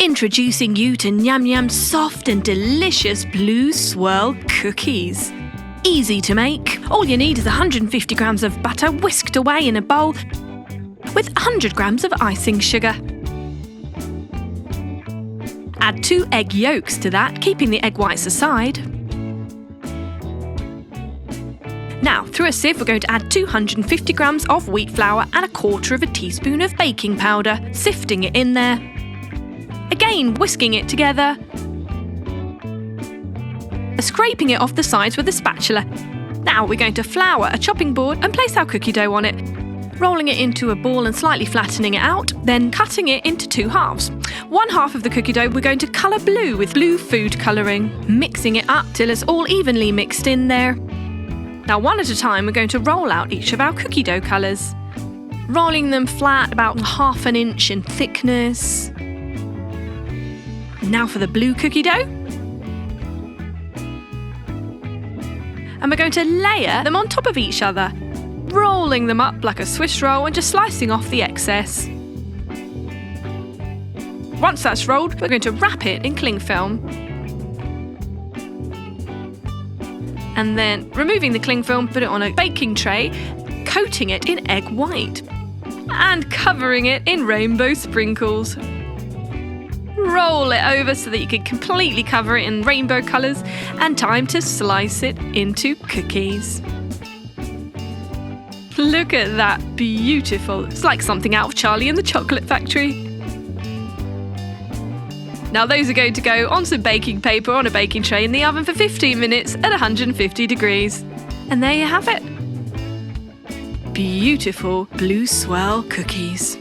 Introducing you to Nyam Nyam's soft and delicious blue swirl cookies. Easy to make. All you need is 150 grams of butter whisked away in a bowl with 100 grams of icing sugar. Add 2 egg yolks to that, keeping the egg whites aside. Now, through a sieve, we're going to add 250 grams of wheat flour and 1/4 teaspoon of baking powder, sifting it in there. Again, whisking it together. Scraping it off the sides with a spatula. Now we're going to flour a chopping board and place our cookie dough on it. Rolling it into a ball and slightly flattening it out, then cutting it into 2 halves. One half of the cookie dough we're going to colour blue with blue food colouring, mixing it up till it's all evenly mixed in there. Now one at a time we're going to roll out each of our cookie dough colours. Rolling them flat about 1/2 inch in thickness. Now for the blue cookie dough. And we're going to layer them on top of each other, rolling them up like a Swiss roll and just slicing off the excess. Once that's rolled, we're going to wrap it in cling film. And then, removing the cling film, put it on a baking tray, coating it in egg white and covering it in rainbow sprinkles. Roll it over so that you can completely cover it in rainbow colours, and time to slice it into cookies. Look at that, beautiful. It's like something out of Charlie and the Chocolate Factory. Now those are going to go on some baking paper on a baking tray in the oven for 15 minutes at 150 degrees. And there you have it. Beautiful blue swirl cookies.